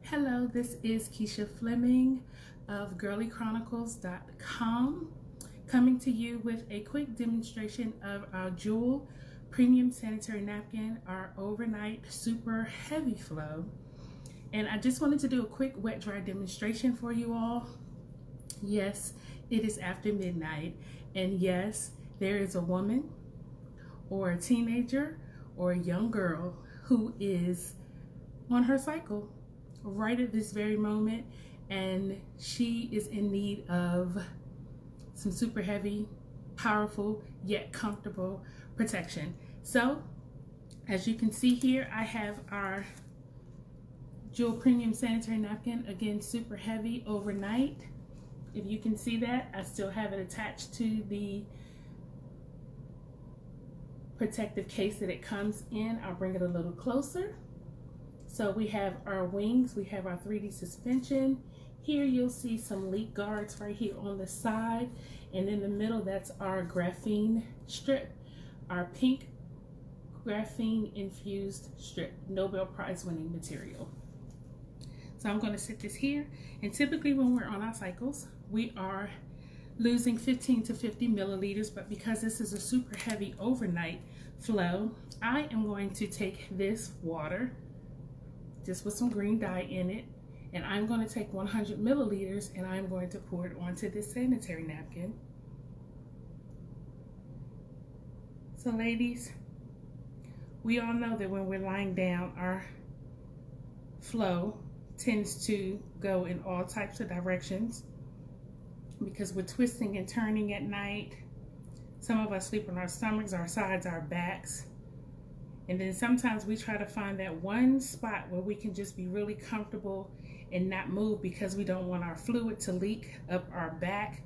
Hello, this is Keisha Fleming of girlychronicles.com coming to you with a quick demonstration of our Jewel Premium Sanitary Napkin, our overnight super heavy flow. And I just wanted to do a quick wet dry demonstration for you all. Yes, it is after midnight, and yes, there is a woman or a teenager or a young girl who is on her cycle right at this very moment, and she is in need of some super heavy, powerful, yet comfortable protection. So as you can see here, I have our Jewel Premium Sanitary Napkin, again super heavy overnight. If you can see that, I still have it attached to the protective case that it comes in. I'll bring it a little closer. So we have our wings, we have our 3D suspension. Here you'll see some leak guards right here on the side, and in the middle that's our graphene strip, our pink graphene infused strip, Nobel Prize winning material. So I'm going to sit this here, and typically when we're on our cycles we are losing 15 to 50 milliliters, but because this is a super heavy overnight flow, I am going to take this water just with some green dye in it, and I'm going to take 100 milliliters and I'm going to pour it onto this sanitary napkin. So ladies, we all know that when we're lying down, our flow tends to go in all types of directions because we're twisting and turning at night. Some of us sleep on our stomachs, our sides, our backs. And then sometimes we try to find that one spot where we can just be really comfortable and not move because we don't want our fluid to leak up our back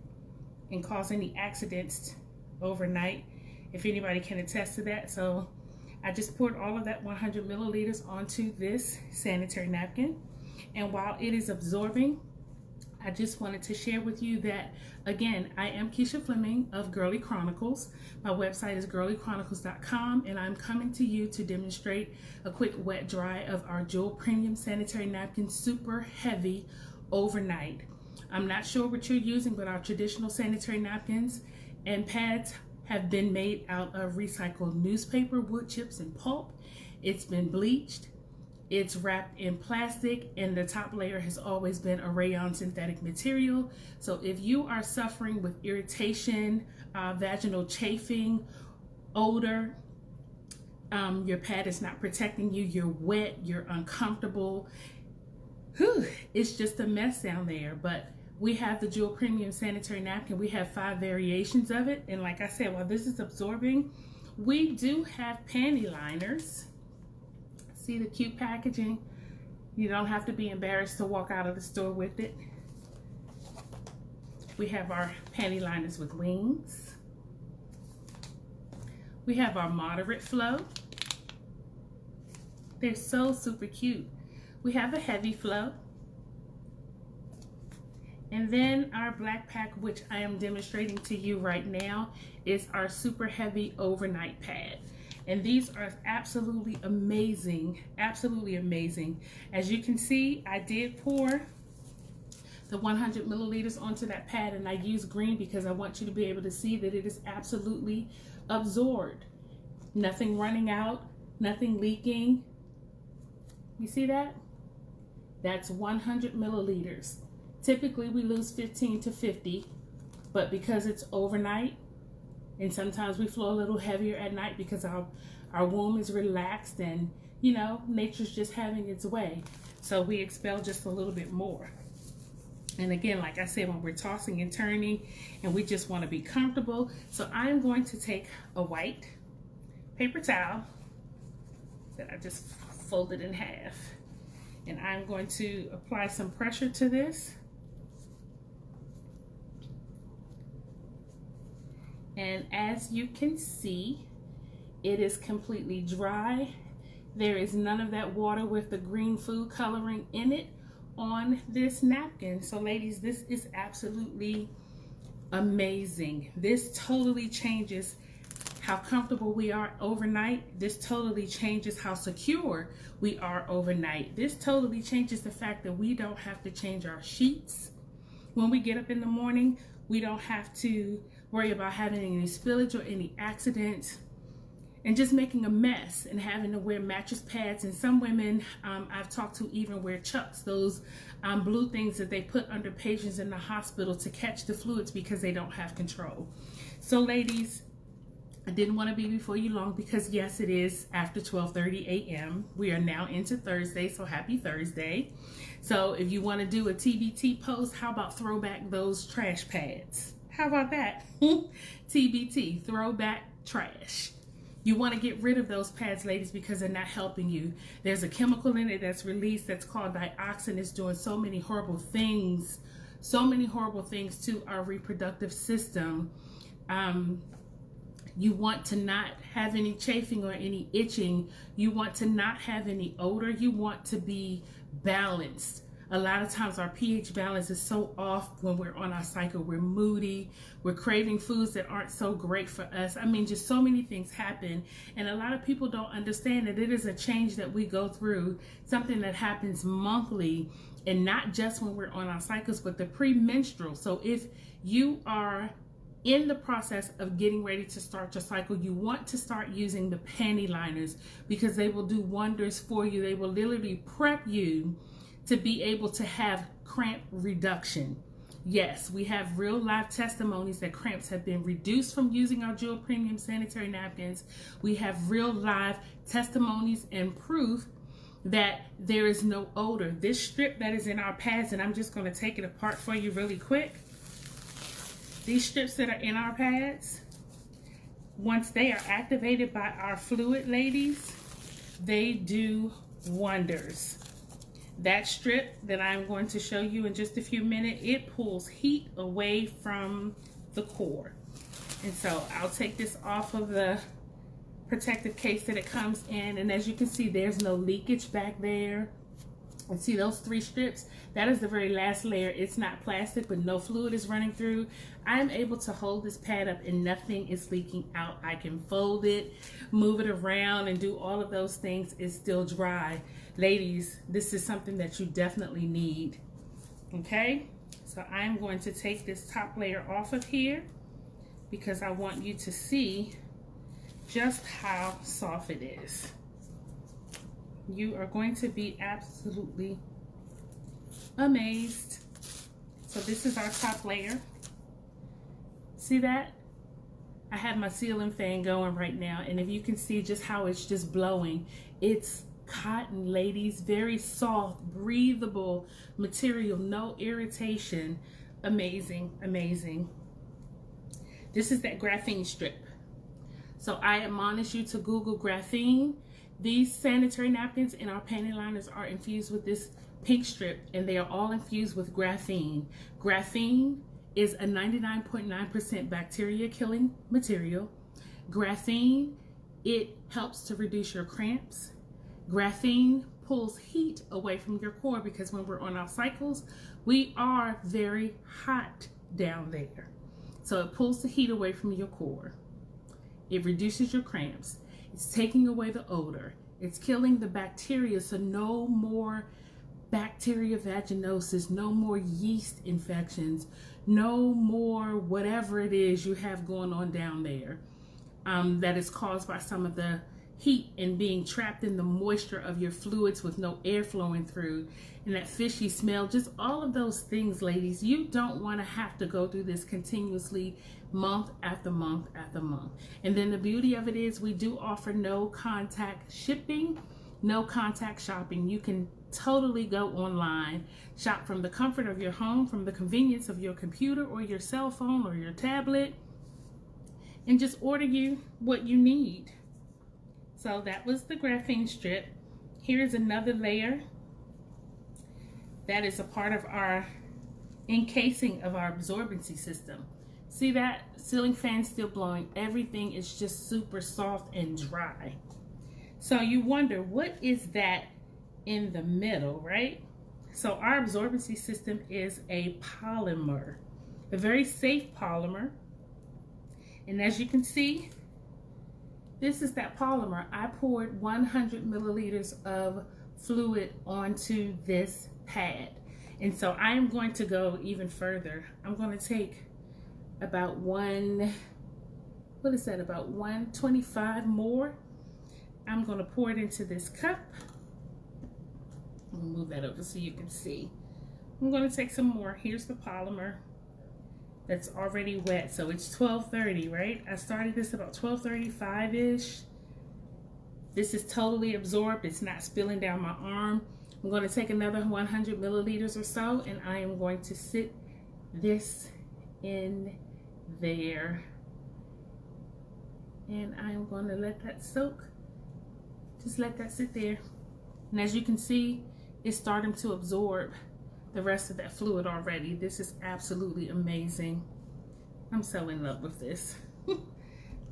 and cause any accidents overnight, if anybody can attest to that. So I just poured all of that 100 milliliters onto this sanitary napkin. And while it is absorbing, I just wanted to share with you that, again, I am Keisha Fleming of Girly Chronicles. My website is girlychronicles.com, and I'm coming to you to demonstrate a quick wet dry of our Jewel Premium Sanitary Napkin, super heavy overnight. I'm not sure what you're using, but our traditional sanitary napkins and pads have been made out of recycled newspaper, wood chips, and pulp. It's been bleached. It's wrapped in plastic, and the top layer has always been a rayon synthetic material. So if you are suffering with irritation, vaginal chafing, odor, your pad is not protecting you, you're wet, you're uncomfortable, it's just a mess down there. But we have the Jewel Premium Sanitary Napkin. We have 5 variations of it, and like I said, while this is absorbing, we do have panty liners. See the cute packaging? You don't have to be embarrassed to walk out of the store with it. We have our panty liners with wings. We have our moderate flow. They're so super cute. We have a heavy flow. And then our black pack, which I am demonstrating to you right now, is our super heavy overnight pad. And these are absolutely amazing, absolutely amazing. As you can see, I did pour the 100 milliliters onto that pad, and I use green because I want you to be able to see that it is absolutely absorbed. Nothing running out, nothing leaking. You see that? That's 100 milliliters. Typically we lose 15 to 50, but because it's overnight, and sometimes we flow a little heavier at night because our womb is relaxed and, you know, nature's just having its way. So we expel just a little bit more. And again, like I said, when we're tossing and turning and we just want to be comfortable. So I'm going to take a white paper towel that I just folded in half, and I'm going to apply some pressure to this. And as you can see, it is completely dry. There is none of that water with the green food coloring in it on this napkin. So ladies, this is absolutely amazing. This totally changes how comfortable we are overnight. This totally changes how secure we are overnight. This totally changes the fact that we don't have to change our sheets when we get up in the morning. We don't have to worry about having any spillage or any accidents and just making a mess and having to wear mattress pads. And some women I've talked to even wear chucks, those blue things that they put under patients in the hospital to catch the fluids because they don't have control. So ladies, I didn't want to be before you long because yes, it is after 12:30 a.m. We are now into Thursday, so happy Thursday. So if you want to do a TBT post, how about throw back those trash pads? How about that? TBT, throwback trash. You want to get rid of those pads, ladies, because they're not helping you. There's a chemical in it that's released that's called dioxin. It's doing so many horrible things to our reproductive system. You want to not have any chafing or any itching. You want to not have any odor. You want to be balanced. A lot of times our pH balance is so off when we're on our cycle. We're moody. We're craving foods that aren't so great for us. I mean, just so many things happen. And a lot of people don't understand that it is a change that we go through, something that happens monthly, and not just when we're on our cycles, but the premenstrual. So if you are in the process of getting ready to start your cycle, you want to start using the panty liners because they will do wonders for you. They will literally prep you to be able to have cramp reduction. Yes, we have real live testimonies that cramps have been reduced from using our Jewel Premium sanitary napkins. We have real live testimonies and proof that there is no odor. This strip that is in our pads, and I'm just going to take it apart for you really quick. These strips that are in our pads, once they are activated by our fluid, ladies, they do wonders. That strip that I'm going to show you in just a few minutes, it pulls heat away from the core. And so I'll take this off of the protective case that it comes in, and as you can see, there's no leakage back there. And see those 3 strips? That is the very last layer. It's not plastic, but no fluid is running through. I'm able to hold this pad up and nothing is leaking out. I can fold it, move it around, and do all of those things. It's still dry. Ladies, this is something that you definitely need. Okay? So I'm going to take this top layer off of here because I want you to see just how soft it is. You are going to be absolutely amazed. So this is our top layer. See that? I have my ceiling fan going right now, and if you can see just how it's just blowing, it's cotton, ladies. Very soft, breathable material, no irritation. Amazing, amazing. This is that graphene strip. So I admonish you to Google graphene. These sanitary napkins and our panty liners are infused with this pink strip, and they are all infused with graphene. Graphene is a 99.9% bacteria killing material. Graphene, it helps to reduce your cramps. Graphene pulls heat away from your core because when we're on our cycles, we are very hot down there. So it pulls the heat away from your core. It reduces your cramps. It's taking away the odor. It's killing the bacteria, so no more bacteria vaginosis, no more yeast infections, no more whatever it is you have going on down there that is caused by some of the heat and being trapped in the moisture of your fluids with no air flowing through, and that fishy smell, just all of those things, ladies. You don't want to have to go through this continuously month after month after month. And then the beauty of it is we do offer no contact shipping, no contact shopping. You can totally go online, shop from the comfort of your home, from the convenience of your computer or your cell phone or your tablet, and just order you what you need. So that was the graphene strip. Here's another layer that is a part of our encasing of our absorbency system. See that? Ceiling fan still blowing. Everything is just super soft and dry. So you wonder, what is that in the middle, right? So our absorbency system is a polymer, a very safe polymer. And as you can see, this is that polymer. I poured 100 milliliters of fluid onto this pad. And so I am going to go even further. I'm going to take about about 125 more. I'm going to pour it into this cup. I'm going to move that over so you can see. I'm going to take some more. Here's the polymer that's already wet. So it's 12:30, right? I started this about 12:35-ish. This is totally absorbed. It's not spilling down my arm. I'm going to take another 100 milliliters or so, and I am going to sit this in there. And I'm going to let that soak. Just let that sit there. And as you can see, it's starting to absorb the rest of that fluid already. This is absolutely amazing. I'm so in love with this.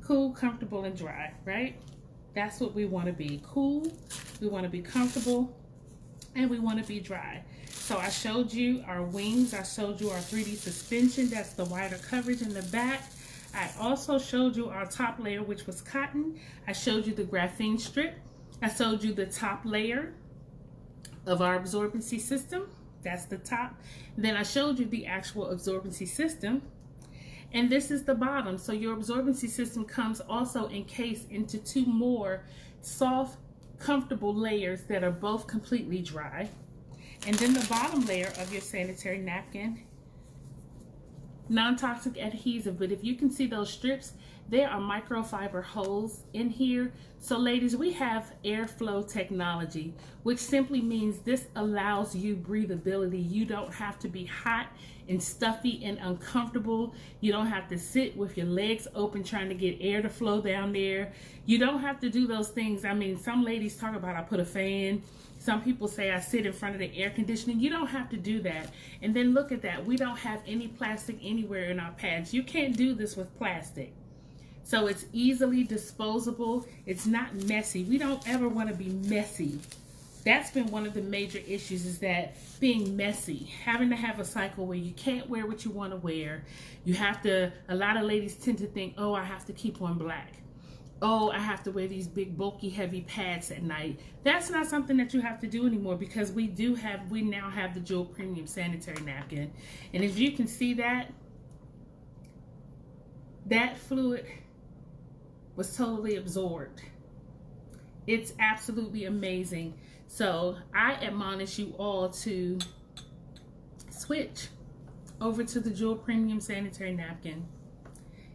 Cool, comfortable, and dry, right? That's what we want to be. Cool, we want to be comfortable, and we want to be dry. So I showed you our wings. I showed you our 3D suspension. That's the wider coverage in the back. I also showed you our top layer, which was cotton. I showed you the graphene strip. I showed you the top layer of our absorbency system. That's the top. Then I showed you the actual absorbency system. And this is the bottom. So your absorbency system comes also encased into two more soft, comfortable layers that are both completely dry. And then the bottom layer of your sanitary napkin, non-toxic adhesive. But if you can see those strips, there are microfiber holes in here. So ladies, we have airflow technology, which simply means this allows you breathability. You don't have to be hot and stuffy and uncomfortable. You don't have to sit with your legs open trying to get air to flow down there. You don't have to do those things. I mean, some ladies talk about I put a fan. Some people say I sit in front of the air conditioning. You don't have to do that. And then look at that. We don't have any plastic anywhere in our pads. You can't do this with plastic. So it's easily disposable. It's not messy. We don't ever want to be messy. That's been one of the major issues, is that being messy, having to have a cycle where you can't wear what you want to wear. You have to, a lot of ladies tend to think, oh, I have to keep on black. Oh, I have to wear these big, bulky, heavy pads at night. That's not something that you have to do anymore, because we now have the Jewel Premium Sanitary Napkin. And as you can see, that fluid was totally absorbed. It's absolutely amazing. So I admonish you all to switch over to the Jewel Premium Sanitary Napkin.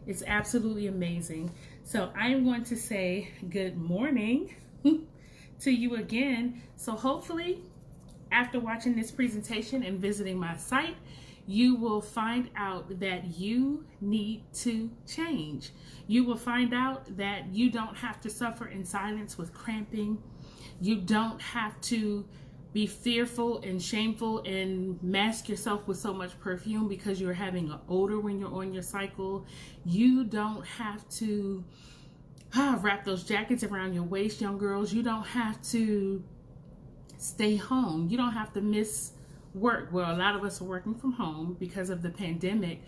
It's absolutely amazing. So I am going to say good morning to you again. So hopefully after watching this presentation and visiting my site, you will find out that you need to change. You will find out that you don't have to suffer in silence with cramping. You don't have to be fearful and shameful and mask yourself with so much perfume because you're having an odor when you're on your cycle. You don't have to wrap those jackets around your waist, young girls. You don't have to stay home. You don't have to miss work. Well, a lot of us are working from home because of the pandemic,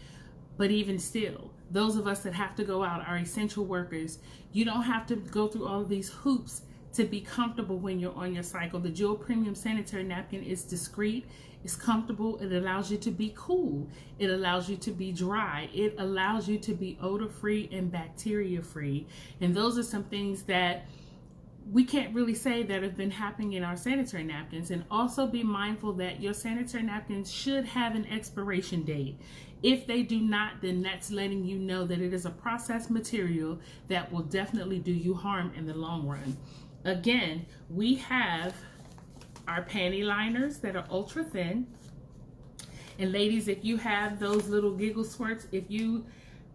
but even still, those of us that have to go out are essential workers. You don't have to go through all of these hoops to be comfortable when you're on your cycle. The Jewel Premium Sanitary Napkin is discreet, it's comfortable, it allows you to be cool, it allows you to be dry, it allows you to be odor-free and bacteria-free. And those are some things that we can't really say that have been happening in our sanitary napkins. And also be mindful that your sanitary napkins should have an expiration date. If they do not, then that's letting you know that it is a processed material that will definitely do you harm in the long run. Again, we have our panty liners that are ultra thin. And ladies, if you have those little giggle squirts, if you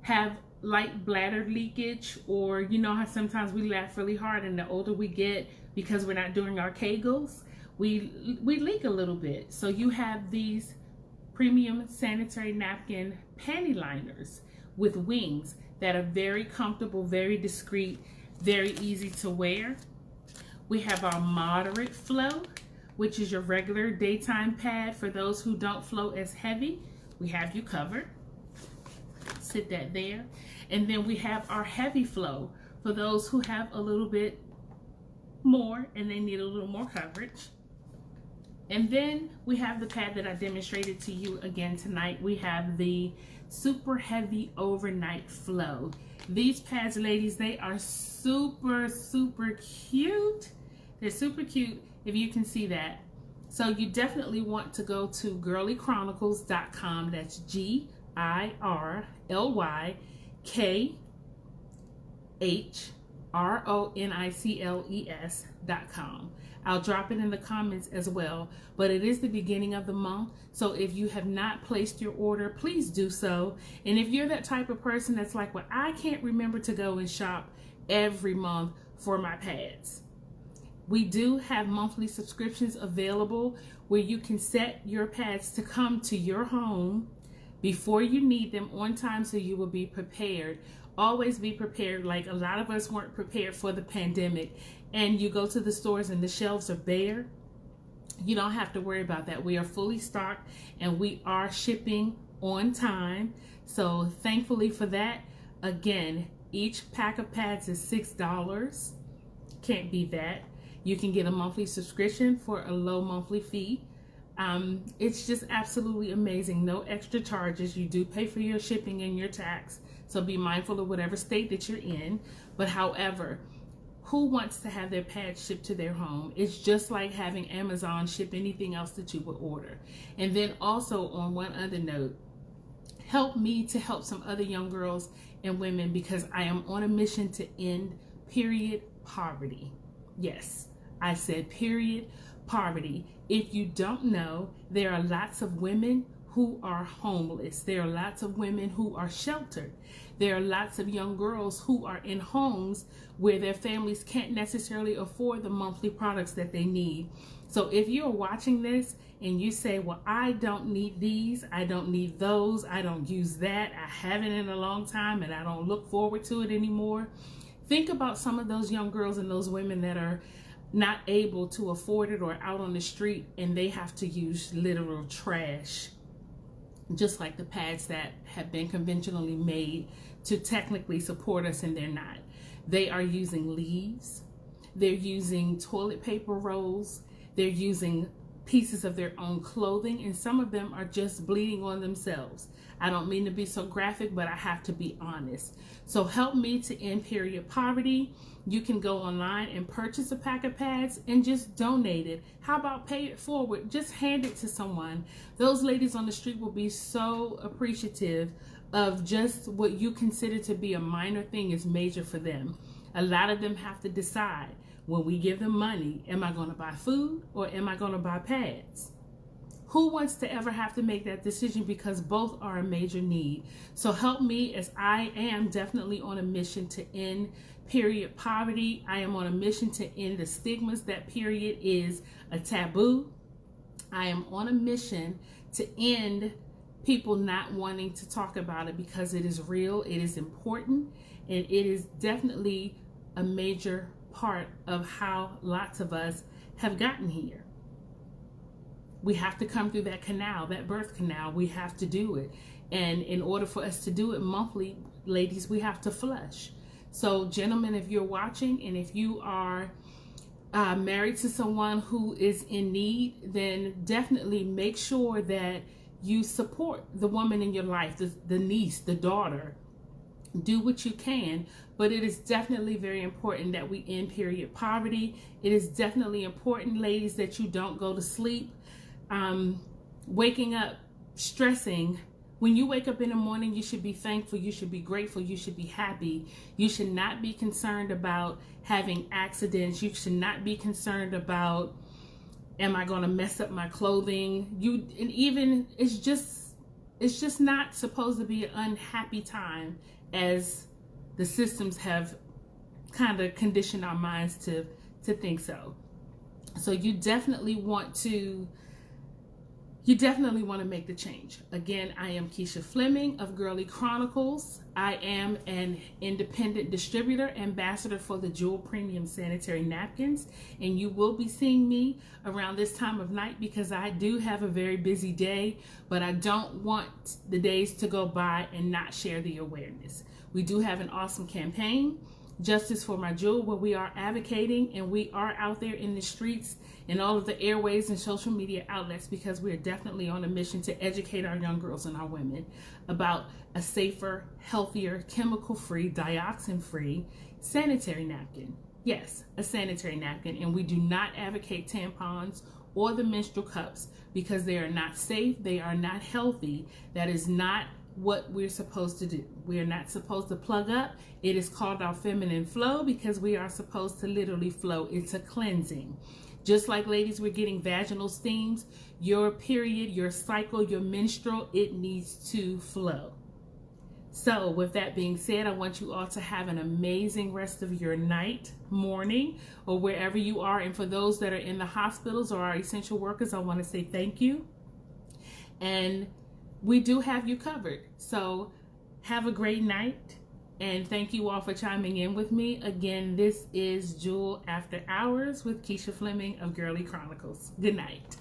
have light bladder leakage, or you know how sometimes we laugh really hard and the older we get because we're not doing our Kegels, we leak a little bit. So you have these premium sanitary napkin panty liners with wings that are very comfortable, very discreet, very easy to wear. We have our moderate flow, which is your regular daytime pad for those who don't flow as heavy. We have you covered. Sit that there. And then we have our heavy flow for those who have a little bit more and they need a little more coverage. And then we have the pad that I demonstrated to you again tonight. We have the Super Heavy Overnight Flow. These pads, ladies, they are super, super cute. They're super cute, if you can see that. So you definitely want to go to girlychronicles.com. That's GIRLYKHRONICLES.com. I'll drop it in the comments as well, but it is the beginning of the month, so if you have not placed your order, please do so. And if you're that type of person that's like, well, I can't remember to go and shop every month for my pads, we do have monthly subscriptions available where you can set your pads to come to your home before you need them on time, so you will be prepared. Always be prepared. Like, a lot of us weren't prepared for the pandemic, and you go to the stores and the shelves are bare. You don't have to worry about that. We are fully stocked and we are shipping on time. So thankfully for that. Again, each pack of pads is $6. Can't beat that. You can get a monthly subscription for a low monthly fee. It's just absolutely amazing. No extra charges. You do pay for your shipping and your tax, so be mindful of whatever state that you're in. But however, who wants to have their pads shipped to their home? It's just like having Amazon ship anything else that you would order. And then also, on one other note, help me to help some other young girls and women, because I am on a mission to end period poverty. Yes, I said period poverty. If you don't know, there are lots of women who are homeless. There are lots of women who are sheltered. There are lots of young girls who are in homes where their families can't necessarily afford the monthly products that they need. So if you're watching this and you say, well, I don't need these, I don't need those, I don't use that, I haven't in a long time, and I don't look forward to it anymore, think about some of those young girls and those women that are not able to afford it or out on the street, and they have to use literal trash, just like the pads that have been conventionally made to technically support us, and they're not. They are using leaves, they're using toilet paper rolls, they're using pieces of their own clothing, and some of them are just bleeding on themselves. I don't mean to be so graphic, but I have to be honest. So help me to end period poverty. You can go online and purchase a pack of pads and just donate it. How about pay it forward? Just hand it to someone. Those ladies on the street will be so appreciative of just what you consider to be a minor thing is major for them. A lot of them have to decide, when we give them money, am I going to buy food or am I going to buy pads? Who wants to ever have to make that decision, because both are a major need? So help me, as I am definitely on a mission to end period poverty. I am on a mission to end the stigmas that period is a taboo. I am on a mission to end people not wanting to talk about it, because it is real, it is important, and it is definitely a major part of how lots of us have gotten here. We have to come through that canal, that birth canal. We have to do it. And in order for us to do it monthly, ladies, we have to flush. So gentlemen, if you're watching and if you are married to someone who is in need, then definitely make sure that you support the woman in your life, the niece, the daughter. Do what you can, but it is definitely very important that we end period poverty. It is definitely important, ladies, that you don't go to sleep waking up stressing. When you wake up in the morning, you should be thankful, you should be grateful, you should be happy. You should not be concerned about having accidents. You should not be concerned about, am I going to mess up my clothing? It's just not supposed to be an unhappy time, as the systems have kind of conditioned our minds to think so. So you definitely want to make the change. Again, I am Keisha Fleming of Girly Chronicles. I am an independent distributor, ambassador for the Jewel Premium Sanitary Napkins, and you will be seeing me around this time of night, because I do have a very busy day, but I don't want the days to go by and not share the awareness. We do have an awesome campaign Justice for My Jewel, where we are advocating and we are out there in the streets and all of the airways and social media outlets, because we are definitely on a mission to educate our young girls and our women about a safer, healthier, chemical-free, dioxin-free sanitary napkin. Yes, a sanitary napkin. And we do not advocate tampons or the menstrual cups because they are not safe, they are not healthy. That is not what we're supposed to do. We are not supposed to plug up. It is called our feminine flow because we are supposed to literally flow. It's a cleansing. Just like, ladies, we're getting vaginal steams, your period, your cycle, your menstrual, it needs to flow. So with that being said, I want you all to have an amazing rest of your night, morning, or wherever you are. And for those that are in the hospitals or our essential workers, I want to say thank you. And we do have you covered. So have a great night. And thank you all for chiming in with me. Again, this is Jewel After Hours with Keisha Fleming of Girly Chronicles. Good night.